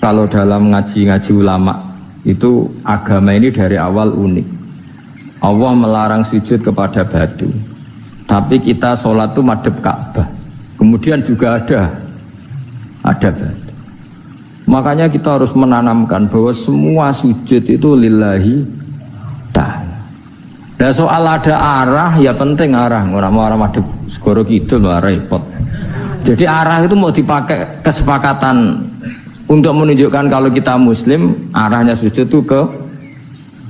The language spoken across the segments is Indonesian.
kalau dalam ngaji-ngaji ulama itu agama ini dari awal unik. Allah melarang sujud kepada batu, tapi kita sholat itu madhep Ka'bah. Kemudian juga ada batu. Makanya kita harus menanamkan bahwa semua sujud itu lillahi ta'ala. Nah soal ada arah ya penting arah. Orang mau arah madhep segoro kidul lah repot. Jadi arah itu mau dipakai kesepakatan untuk menunjukkan kalau kita muslim arahnya sujud itu ke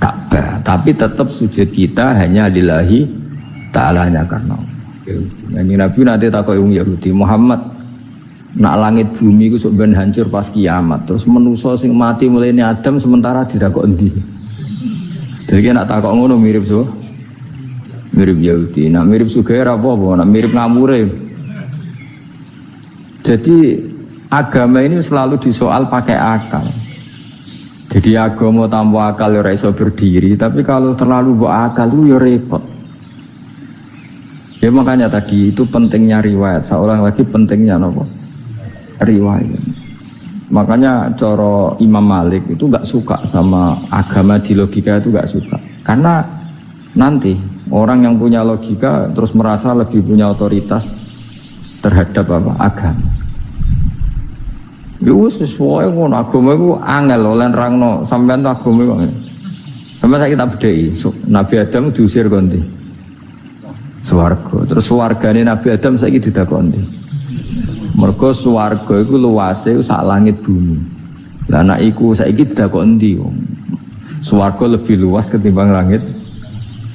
Ka'bah, tapi tetap sujud kita hanya lillahi ta'ala nya karena Nabi nanti takoi wong Yahudi, Muhammad nak langit bumi itu ben hancur pas kiamat, terus manusa sing mati mulai Adam sementara ditakok endi. Jadi nak takok ngono mirip so, mirip Yahudi, nak mirip Sugair apa, nak mirip ngamure. Jadi agama ini selalu disoal pakai akal. Jadi agama tanpa akal ya ora iso berdiri, tapi kalau terlalu bawa akal itu ya repot. Ya makanya tadi itu pentingnya riwayat. Seorang lagi pentingnya apa? Riwayat. Makanya cara Imam Malik itu nggak suka sama agama di logika, itu nggak suka. Karena nanti orang yang punya logika terus merasa lebih punya otoritas terhadap apa? Agama. Yo sesuai ngono agama iku angel oleh nerangno sampean to agama iku. Sampeyan saiki tak bedheki, Nabi Adam diusir kondi. Swarga. Terus swargane Nabi Adam saiki didakoni. Mergo swarga iku luase sak langit bumi. Lah nek iku saiki didakoni ndi? Swarga lebih luas ketimbang langit.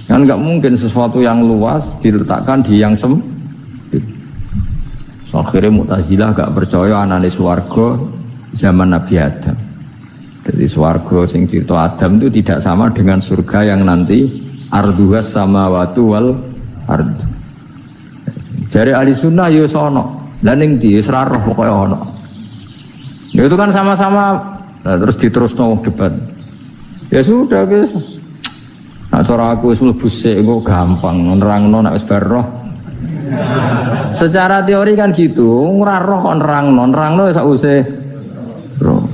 Kan enggak mungkin sesuatu yang luas diletakkan di yang sempit. So, akhirnya Mu'tazilah gak percaya anane swarga zaman Nabi Adam. Jadi swarga sing cerita Adam itu tidak sama dengan surga yang nanti arduhas samawati wal ard. Jari ahli sunnah yo sono. Lah ning ndi wis ra roh pokoke ono. Ya itu kan sama-sama. Nah, terus diterusno debat. Ya sudah guys. Nah cara aku wis mlebu sik engko gampang nerangno nek wis bar roh. Secara teori kan gitu, ora roh kok nerangno sak usih roh.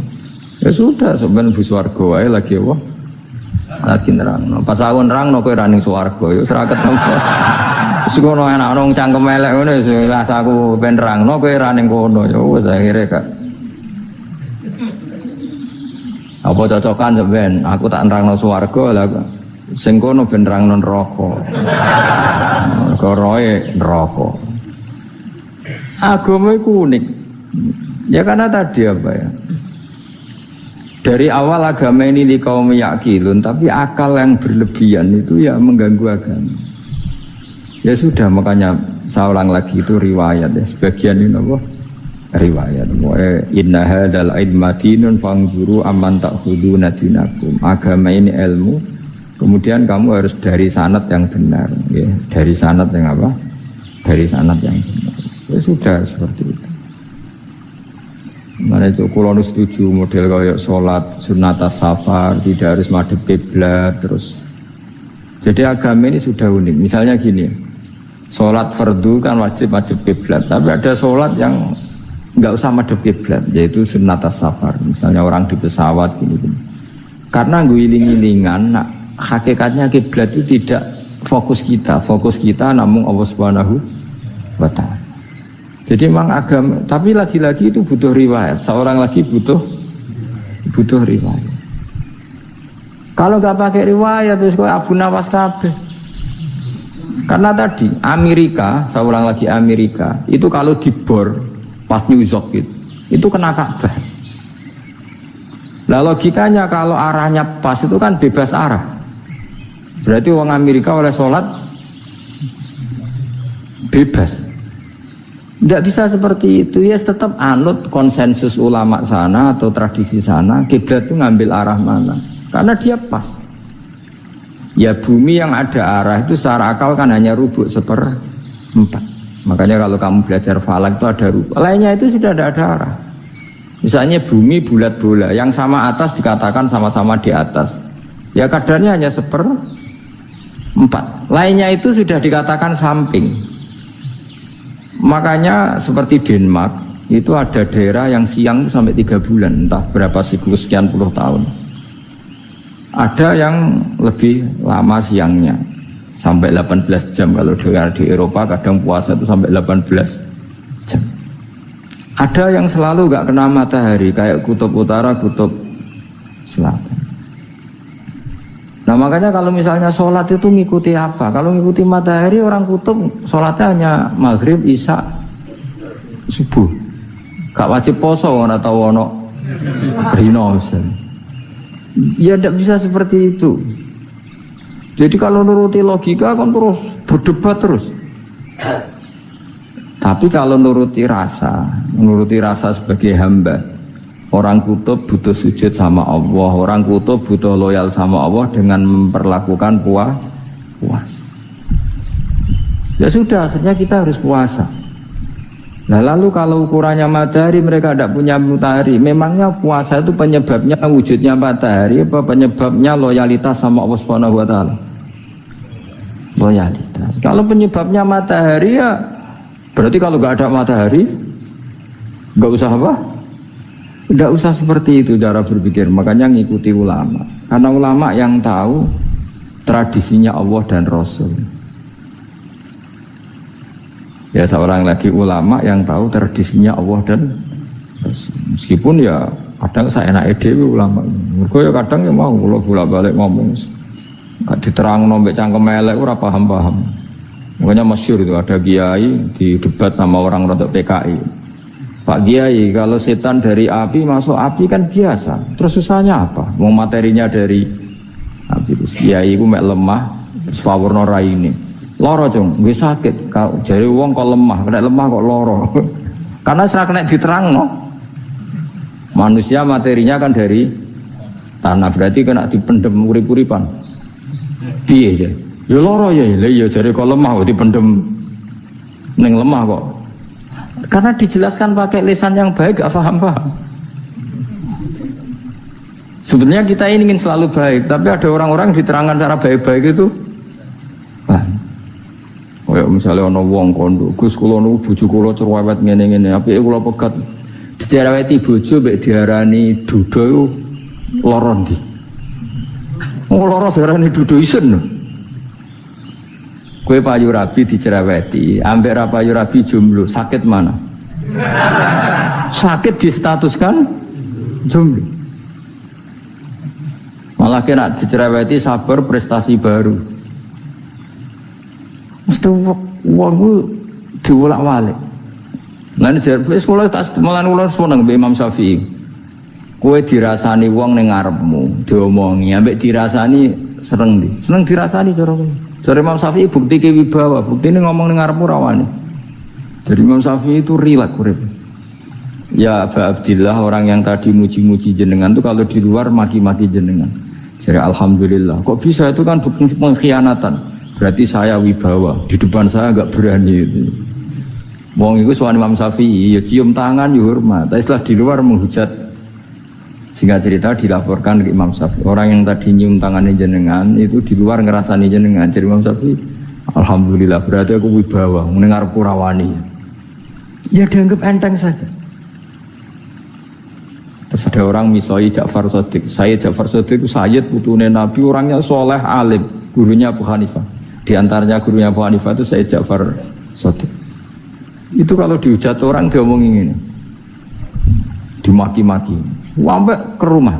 Ya sudah sampeyan mlebu swarga wae lagi apa? Lagi nerangno. Pas aku nerangno kowe ra ning swarga ya ora ketemu. Wis ngono enak nang cangkem elek ngono wis aku ben nerangno kowe ra ning kono ya wis akhire gak. Apa cocokan sampean? Aku tak nerangno swarga lah sing kono ben nerangno neraka. Koroe neraka. Agama itu unik. Ya karena tadi apa ya? Dari awal agama ini di kaum yakilun, tapi akal yang berlebihan itu ya mengganggu agama. Ya sudah makanya saya ulang lagi itu riwayat ya. Sebagian ini apa? Riwayat. Inna hadzal ilma dinun fanzuru amman ta'khuduna dinakum. Agama ini ilmu. Kemudian kamu harus dari sanad yang benar, ya. Dari sanad yang apa? Dari sanad yang benar. Ya sudah seperti itu. Mana itu kalau setuju model kayak sholat sunat safar tidak harus madhep kiblat terus. Jadi agama ini sudah unik. Misalnya gini, sholat fardu kan wajib kiblat, tapi ada sholat yang nggak usah madhep kiblat, yaitu sunat safar. Misalnya orang di pesawat gini. Karena guling-gilingan, nah, hakikatnya kiblat itu tidak fokus kita namun Allah Subhanahu wa ta'ala. Jadi memang agama, tapi lagi-lagi itu butuh riwayat. Seorang lagi butuh riwayat. Kalau nggak pakai riwayat terus kok Abu Nawas kabeh. Karena tadi Amerika, seorang lagi Amerika, itu kalau dibor pas New York itu kena Ka'bah. Lah logikanya kalau arahnya pas itu kan bebas arah. Berarti orang Amerika oleh sholat bebas. Tidak bisa seperti itu, ya tetap anut konsensus ulama sana atau tradisi sana, kiblat itu ngambil arah mana, karena dia pas. Ya bumi yang ada arah itu secara akal kan hanya rubuk 1/4. Makanya kalau kamu belajar falak itu ada rubuk, lainnya itu sudah ada arah. Misalnya bumi bulat bola, yang sama atas dikatakan sama-sama di atas, ya kadarnya hanya 1/4. Lainnya itu sudah dikatakan samping. Makanya seperti Denmark itu ada daerah yang siang itu sampai 3 bulan, entah berapa siklus sekian puluh tahun. Ada yang lebih lama siangnya, sampai 18 jam. Kalau di Eropa kadang puasa itu sampai 18 jam. Ada yang selalu gak kena matahari, kayak kutub utara, kutub selatan. Nah makanya kalau misalnya sholat itu ngikuti apa? Kalau ngikuti matahari, orang kutub sholatnya hanya maghrib, isya, subuh. Gak wajib poso, orang tahu ono rino. Ya tidak bisa seperti itu. Jadi kalau nuruti logika kan terus berdebat terus. Tapi kalau nuruti rasa sebagai hamba, orang kutub butuh sujud sama Allah, orang kutub butuh loyal sama Allah dengan memperlakukan puasa. Ya sudah, akhirnya kita harus puasa. Nah lalu kalau ukurannya matahari, mereka tidak punya matahari. Memangnya puasa itu penyebabnya wujudnya matahari apa penyebabnya loyalitas sama Allah Subhanahu wa taala? Loyalitas. Kalau penyebabnya matahari ya berarti kalau nggak ada matahari nggak usah apa? Nggak usah seperti itu cara berpikir. Makanya ngikuti ulama. Karena ulama yang tahu tradisinya Allah dan Rasul. Ya seorang lagi ulama yang tahu tradisinya Allah dan Rasul. Meskipun ya kadang saya enak dewe ulama. Mergo ya kadang ya mau kula bolak-balik ngomong. Gak diterang nombek cangkem elek ora paham-paham. Makanya masyhur itu ada kiai di debat sama orang rodok PKI. Pak Kiai, kalau setan dari api masuk api kan biasa. Terus susahnya apa? Mau materinya dari api. Terus Kiai ku mek lemah, sawurna raine. Loro cung, gue sakit. Jadi wong kok lemah, kena lemah kok loro. Karena serak kena diterang no. Manusia materinya kan dari tanah, berarti kena dipendem urip-uripan. Piye ya? Ya loro ya, ya jadi kok lemah kok dipendem neng lemah kok. Karena dijelaskan pakai lisan yang baik, gak paham-paham. Sebenarnya kita ini ingin selalu baik, tapi ada orang-orang diterangkan cara baik-baik itu. Kayak misalnya ana wong kondo, Gus kula niku bojo kula cerewet ngene-ngene, apike kula pegat. Dicereweti bojo mek diarani duda iku lara ndi? Wong lara diarani duda isen. Kowe payu rabi dicereweti, ambek ra payu rabi jomblo, sakit mana? Sakit distatuskan jomblo. Malah kena dicereweti sabar prestasi baru. Mesti wong ku diwolak-walik. Lah nek jare sekolah tak malan kula seneng mbek Imam Syafi'i. Kowe dirasani wong ning ngarepmu, diomongi, ambek dirasani seneng ndi? Seneng dirasani cara kowe. Jare Imam Syafi'i bukti ke wibawa, buktine ngomong ning ngarepmu rawani. Jadi Imam Syafi'i itu rileks urip. Ya Aba Abdillah, orang yang tadi muji-muji jenengan itu kalau di luar maki-maki jenengan. Jadi alhamdulillah. Kok bisa itu kan bukti pengkhianatan. Berarti saya wibawa, di depan saya agak berani itu. Wong itu soal Imam Syafi'i, ya cium tangan, ya hormat. Tapi setelah di luar menghujat, sehingga cerita dilaporkan ke Imam Syafi'i. Orang yang tadi nyium tangannya jenengan itu di luar ngerasani jenengan. Jadi Imam Syafi'i, alhamdulillah berarti aku wibawa, mendengar purawani. Ya dianggap enteng saja. Terus ada orang misoi Ja'far Shadiq. Sayyid Ja'far Shadiq itu Sayyid putune Nabi, orangnya soleh alim, gurunya Abu Hanifah. Di antaranya gurunya Abu Hanifah itu Sayyid Ja'far Shadiq. Itu kalau dihujat orang diomongin ini, dimaki-maki, sampai ke rumah.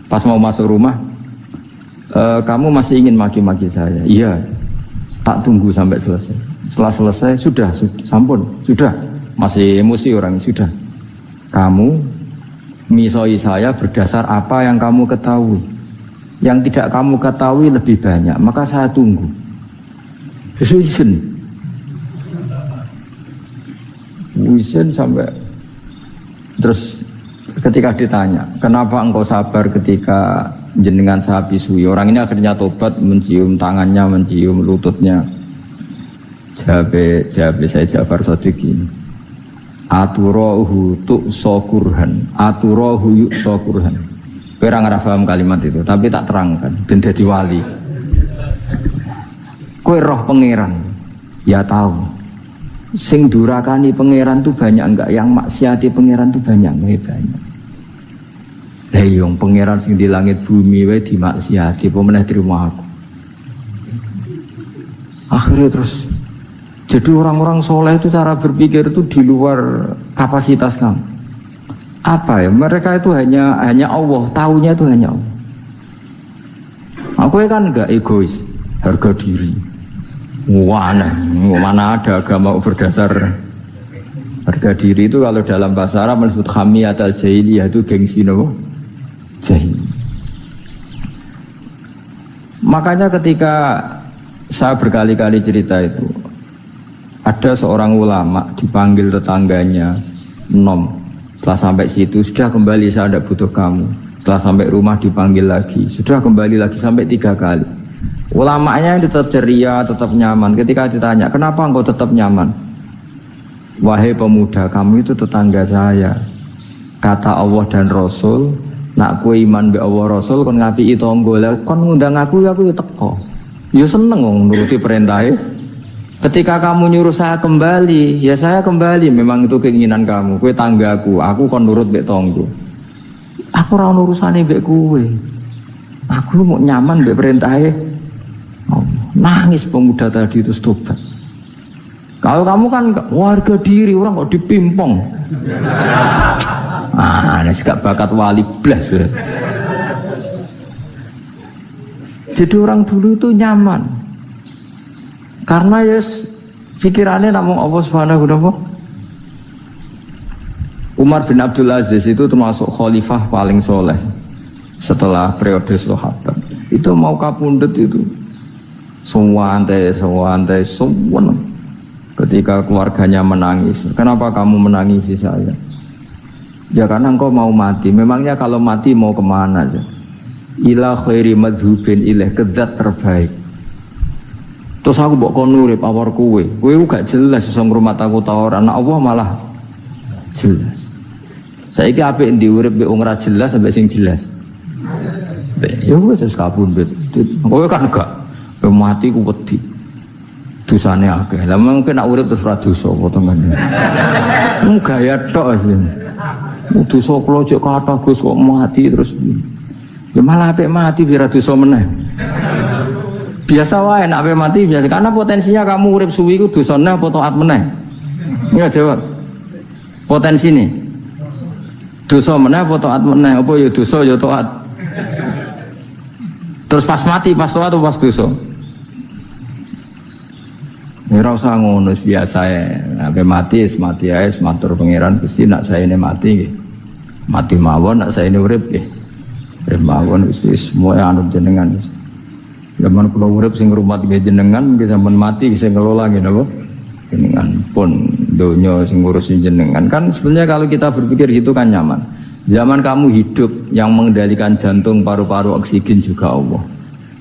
Pas mau masuk rumah, kamu masih ingin maki-maki saya? Iya, tak tunggu sampai selesai. Setelah selesai, sudah, sampun, sudah. Masih emosi orang, sudah. Kamu misoi saya berdasar apa yang kamu ketahui. Yang tidak kamu ketahui lebih banyak, maka saya tunggu. Izin sampai terus ketika ditanya kenapa engkau sabar ketika jenengan saya pisui, orang ini akhirnya tobat, mencium tangannya, mencium lututnya. Jawab saya Ja'far Shadiq ini, aturahu tu'sokurhan, aturahu yu'sokurhan. Kowe ora ngarep paham kalimat itu, tapi tak terangkan ben dadi wali. Kowe roh pangeran, ya tahu. Sing durakani pangeran tuh banyak enggak? Yang maksiati pangeran tuh banyak enggak? Banyak. Lah yang pangeran sing di langit bumi wae dimaksiati, apa meneh terima aku. Akhirnya terus jadi orang-orang soleh itu cara berpikir itu di luar kapasitas kamu. Apa ya? Mereka itu hanya Allah, taunya itu hanya Allah. Aku kan enggak egois, harga diri. Mana ada agama berdasar harga diri itu kalau dalam bahasa Arab disebut hamiyat al-jahiliyah itu gengsi no? Jahil. Makanya ketika saya berkali-kali cerita itu, ada seorang ulama dipanggil tetangganya, nom. Setelah sampai situ, sudah kembali, saya tidak butuh kamu. Setelah sampai rumah dipanggil lagi, sudah kembali lagi sampai 3 kali. Ulamanya tetap ceria, tetap nyaman. Ketika ditanya, kenapa engkau tetap nyaman? Wahai pemuda, kamu itu tetangga saya. Kata Allah dan Rasul, nak kue iman be Allah Rasul, kon ngapi tonggo, kon ngundang aku ya teko. Ya seneng nuruti perintahnya. Ketika kamu nyuruh saya kembali, ya saya kembali. Memang itu keinginan kamu. Kue tanggaku, aku kon nurut be tonggo. Aku ora urusane be kue. Aku mau nyaman be perintahnya. Nangis pemuda tadi itu tobat. Kalau kamu kan warga diri, orang kok dipimpong. Ini gak bakat wali blas ya. Jadi orang dulu itu nyaman karena pikirannya namun Allah Subhanahu wa ta'ala. Umar bin Abdul Aziz itu termasuk khalifah paling soleh setelah periode sahabat. Itu mau kapundhut itu semua ketika keluarganya menangis. Kenapa kamu menangisi saya? Ya karena engkau mau mati. Memangnya kalau mati mau kemana aja? Ila khairi madhubin ilaih, ke zat terbaik. Terus aku mbok kon urip awar kowe gak jelas iso ngrumat aku ta ora. Anak Allah malah jelas. Saiki apik ndi urip mbek wong ora jelas sampai sing jelas. Ya wis kapundhut. Kowe kan gak mati ku wedi. Dosane akeh. Lah mungkin nak urip terus ra dosa apa to kan. Gaya tok asline. Dosa kula jek kathah Gus kok mati terus. Ya malah apik mati kira dosa meneh. Biasa wae nek apik mati biasa karena potensinya kamu urip suwi ku dosane apa taat meneh. Ya jawab. Potensi ini. Dosa meneh apa taat meneh? Apa ya dosa ya taat. Terus pas mati pas taat atau pas dosa? Ya ora usah ngono biasa ya. Sampai mati ae matur pangeran Gusti nak saya ini mati nggih. Mati mawon nak saya ini urip nggih. Urip mawon wis semua anut jenengan. Zaman kula urip sing ngrumat nggih jenengan nggih sampean mati sing ngelola nggih napa? Jenengan pun donya sing ngurusin jenengan. Kan sebenarnya kalau kita berpikir gitu kan nyaman. Zaman kamu hidup yang mengendalikan jantung, paru-paru, oksigen juga Allah.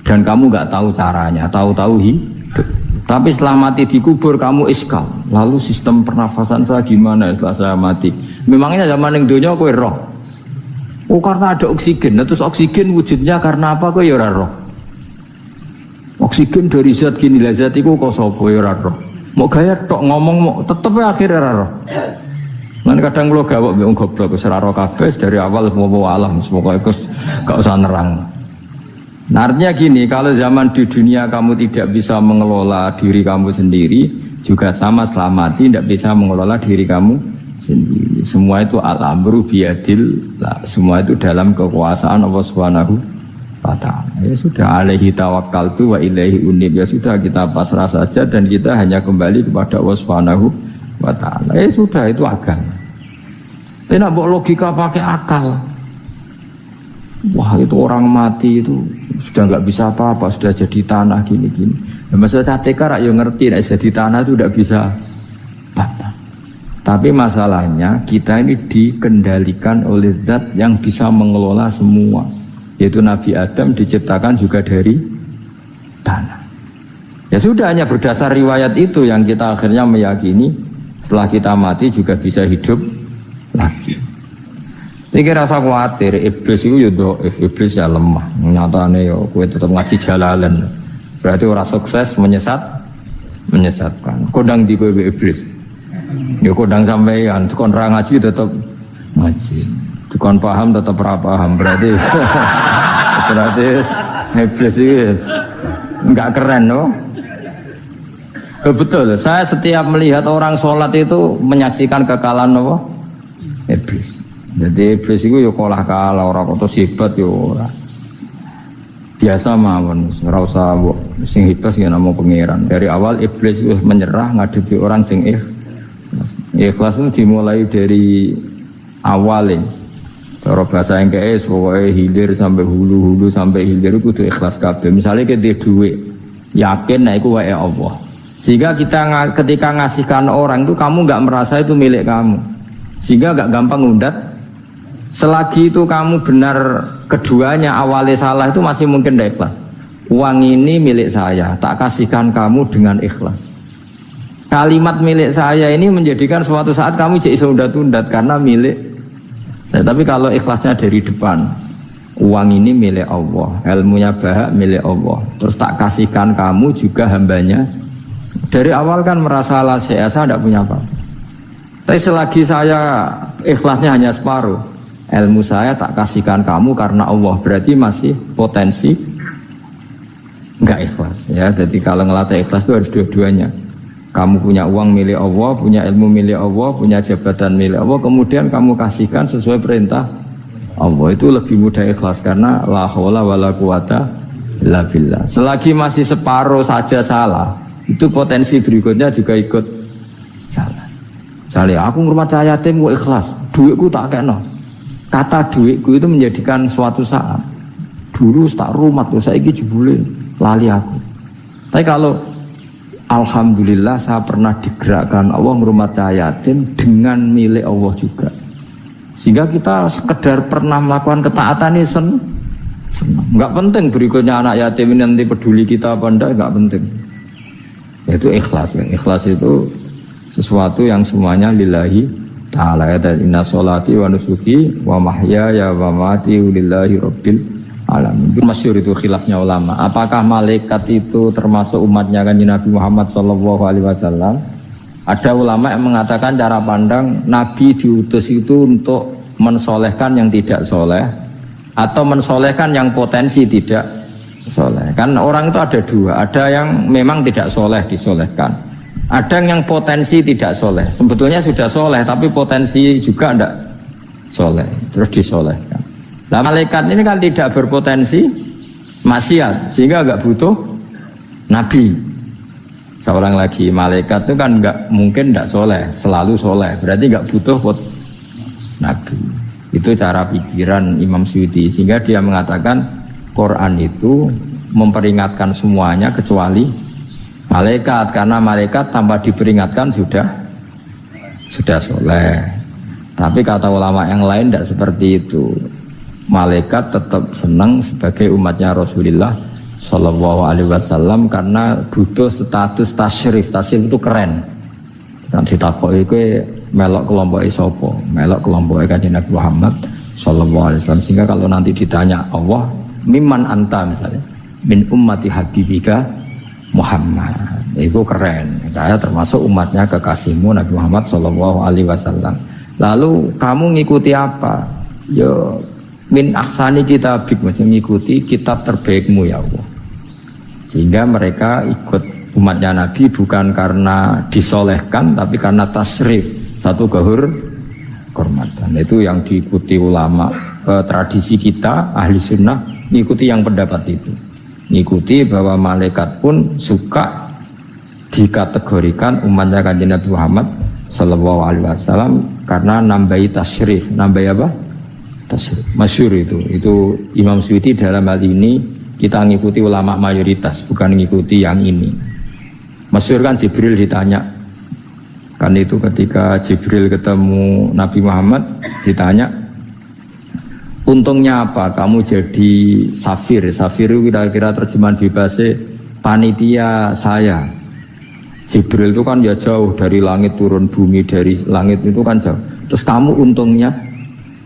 Dan kamu nggak tahu caranya, tahu-tahu hidup. Tapi setelah mati dikubur kamu iskal. Lalu sistem pernafasan saya gimana setelah saya mati? Memangnya zaman yang dunia kowe roh. Oh karena ada oksigen. Nah, terus oksigen wujudnya karena apa? Kowe ya ora roh. Oksigen dari zat gini lah zat iku kok sapa ya ora roh. Mau gaya tok ngomong mau tetep akhirnya ora roh. Lan kadang kula gawok mbek wong goblok wis ora roh kabeh dari awal mau alam semoga gak usah nerang. Nah, artinya gini, kalau zaman di dunia kamu tidak bisa mengelola diri kamu sendiri, juga sama setelah mati tidak bisa mengelola diri kamu sendiri. Semua itu al-amru biyadillah, semua itu dalam kekuasaan Allah Subhanahu wa ta'ala. Ya sudah, alaihi tawakkaltu wa ilaihi unib. Ya sudah, kita pasrah saja dan kita hanya kembali kepada Allah Subhanahu wa ta'ala. Ya sudah, itu agama. Tidak bawa logika pakai akal. Wah itu orang mati itu sudah nggak bisa apa-apa, sudah jadi tanah gini-gini. Nah, masalah catekar ya ngerti, nah, jadi tanah itu tidak bisa apa. Tapi masalahnya kita ini dikendalikan oleh zat yang bisa mengelola semua, yaitu Nabi Adam diciptakan juga dari tanah. Ya sudah, hanya berdasar riwayat itu yang kita akhirnya meyakini setelah kita mati juga bisa hidup lagi. Iki rasa khawatir, iblis itu ya iblis ya lemah. Nyatane ya kowe tetap ngaji jalalan. Berarti orang sukses menyesatkan. Kodang di kowe iblis. Ya kodang sampean, kon ra ngaji tetep ngaji. Kon paham tetep ra paham. Berarti iblis itu enggak keren loh. Betul, saya setiap melihat orang sholat itu menyaksikan kekalahan apa? Iblis. Jadi iblis itu ya kalah orang kok hebat ya ora. Biasa mawon, ora usah sing hebat ya namung pangeran. Dari awal iblis itu menyerah ngadepi orang sing ikhlas. Ikhlas itu dimulai dari awalnya. Cara bahasa Inggris pokoknya hilir sampai hulu sampai hilir itu kudu ikhlas kabeh. Misalnya kita duit, yakin nek iku wae Allah. Sehingga kita ketika ngasihkan orang itu kamu nggak merasa itu milik kamu, sehingga nggak gampang ngundat. Selagi itu kamu benar keduanya awalnya salah itu masih mungkin tidak ikhlas. Uang ini milik saya, tak kasihkan kamu dengan ikhlas. Kalimat milik saya ini menjadikan suatu saat kamu jadi undat-undat karena milik saya. Tapi kalau ikhlasnya dari depan, uang ini milik Allah, ilmunya bahak milik Allah, terus tak kasihkan kamu juga hambanya. Dari awal kan merasa saya tidak punya apa. Tapi selagi saya ikhlasnya hanya separuh, ilmu saya tak kasihkan kamu karena Allah, berarti masih potensi enggak ikhlas ya. Jadi kalau ngelatih ikhlas itu harus dua-duanya. Kamu punya uang milik Allah, punya ilmu milik Allah, punya jabatan milik Allah, kemudian kamu kasihkan sesuai perintah Allah, itu lebih mudah ikhlas karena la haula wala quwata illa billah. Selagi masih separuh saja salah, itu potensi berikutnya juga ikut salah. Misalnya aku ngurmat yatim gue ikhlas, duitku tak kena. Kata duitku itu menjadikan suatu saat dulu tak rumah tuh saya jebulin lali aku. Tapi kalau alhamdulillah saya pernah digerakkan Allah ngurmat yatim dengan milik Allah juga, sehingga kita sekedar pernah melakukan ketaatan ini senang. Nggak penting berikutnya anak yatim ini nanti peduli kita apa enggak, nggak penting. Itu ikhlas. Yang ikhlas itu sesuatu yang semuanya lillahi ta'ala. Ya, inna sholati wa nusuki wa mahyaya wa mamati lillahi rabbil alamin. Itu masyhur, itu khilafnya ulama. Apakah malaikat itu termasuk umatnya Kanjeng Nabi Muhammad SAW? Ada ulama yang mengatakan cara pandang Nabi diutus itu untuk mensolehkan yang tidak soleh atau mensolehkan yang potensi tidak soleh. Kan orang itu ada dua, ada yang memang tidak soleh disolehkan, ada yang potensi tidak soleh, sebetulnya sudah soleh tapi potensi juga tidak soleh, terus disolehkan. Nah malaikat ini kan tidak berpotensi maksiat, sehingga nggak butuh nabi. Seorang lagi malaikat itu kan nggak mungkin tidak soleh, selalu soleh, berarti nggak butuh nabi. Itu cara pikiran Imam Suyuti, sehingga dia mengatakan Quran itu memperingatkan semuanya kecuali malaikat, karena malaikat tanpa diperingatkan sudah soleh. Tapi kata ulama yang lain tidak seperti itu. Malaikat tetap senang sebagai umatnya Rasulullah Shallallahu Alaihi Wasallam karena butuh status tasyrif. Tasyrif itu keren. Nanti ditakoki kowe melok kelompok sopo, melok kelompok Kanjeng Nabi Muhammad Shallallahu Alaihi Wasallam. Sehingga kalau nanti ditanya Allah, mimman anta misalnya, min ummati habibika Muhammad, itu keren. Saya termasuk umatnya kekasihmu Nabi Muhammad Shallallahu Alaihi Wasallam. Lalu kamu ngikuti apa? Yo min ahsani kitabik, maksudnya ngikuti kitab terbaikmu ya Allah. Sehingga mereka ikut umatnya Nabi bukan karena disolehkan, tapi karena tasrif, satu kehormatan. Itu yang diikuti ulama. Tradisi kita ahli sunnah ngikuti yang pendapat itu, ngikuti bahwa malaikat pun suka dikategorikan umatnya Kanjeng Nabi Muhammad Sallallahu Alaihi Wasallam karena nambahi tasyrif. Nambahi apa? Tasyrif. Masyhur itu Imam Suyuti dalam hal ini kita ngikuti ulama mayoritas, bukan ngikuti yang ini. Masyhur kan Jibril ditanya, kan itu ketika Jibril ketemu Nabi Muhammad ditanya, untungnya apa kamu jadi safir? Safir itu kira-kira terjemahan bebasnya panitia saya. Jibril itu kan ya jauh dari langit turun bumi, dari langit itu kan jauh. Terus kamu untungnya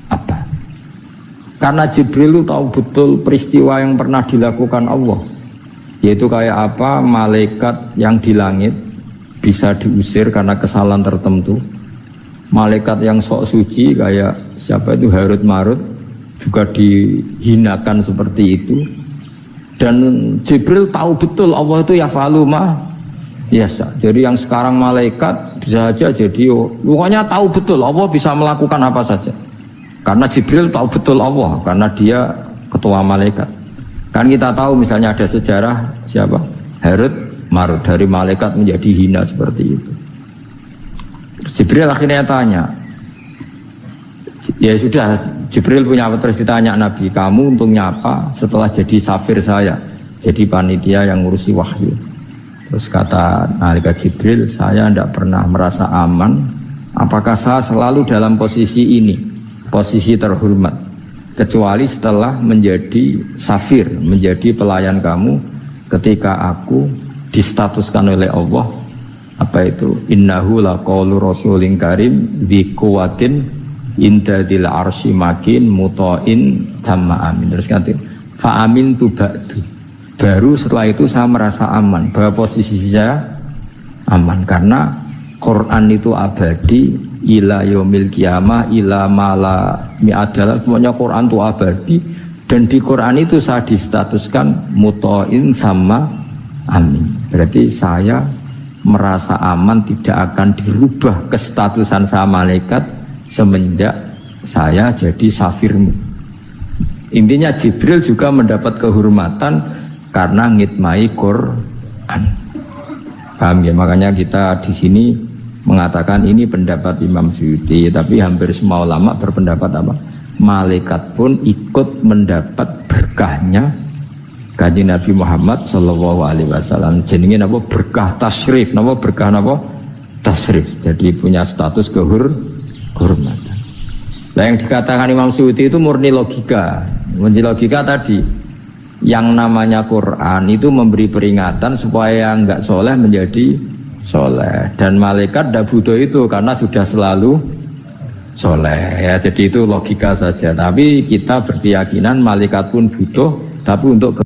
apa? Karena Jibril itu tahu betul peristiwa yang pernah dilakukan Allah, yaitu kayak apa malaikat yang di langit bisa diusir karena kesalahan tertentu. Malaikat yang sok suci kayak siapa itu Harut Marut juga dihinakan seperti itu. Dan Jibril tahu betul Allah itu yafalu ma yasa. Jadi yang sekarang malaikat bisa saja jadi pokoknya tahu betul Allah bisa melakukan apa saja. Karena Jibril tahu betul Allah karena dia ketua malaikat. Kan kita tahu misalnya ada sejarah siapa? Harut Marut dari malaikat menjadi hina seperti itu. Jibril akhirnya tanya, ya sudah, Jibril punya apa, terus ditanya Nabi, kamu untuk nyapa setelah jadi safir saya, jadi panitia yang ngurusi wahyu. Terus kata malaikat Jibril, saya tidak pernah merasa aman, apakah saya selalu dalam posisi ini, posisi terhormat, kecuali setelah menjadi safir, menjadi pelayan kamu, ketika aku distatuskan oleh Allah, apa itu, innahu laqaulu rasulin karim dzi quwwatin inda dil arsy makin muta'in tamma amin. Terus kata fa amin tu ba'du, baru setelah itu saya merasa aman bahwa posisi saya aman karena Quran itu abadi ila yaumil qiyamah ila mala mi'adalah, semuanya Quran itu abadi dan di Quran itu saya distatuskan muta'in tamma amin. Berarti saya merasa aman, tidak akan dirubah kestatusan saya malaikat semenjak saya jadi safirmu. Intinya Jibril juga mendapat kehormatan karena ngitmai Quran. Paham ya? Makanya kita di sini mengatakan ini pendapat Imam Suyuti, tapi hampir semua ulama berpendapat apa? Malaikat pun ikut mendapat berkahnya Kanjeng Nabi Muhammad sallallahu alaihi wasallam. Jenenge napa? Berkah tasrif. Napa berkah napa? Tasrif. Jadi punya status kehormatan. Nah, yang dikatakan Imam Suyuti itu murni logika. Murni logika tadi. Yang namanya Quran itu memberi peringatan supaya yang enggak soleh menjadi soleh. Dan malaikat tidak butuh itu karena sudah selalu soleh. Ya, jadi itu logika saja. Tapi kita berkeyakinan malaikat pun butuh, tapi untuk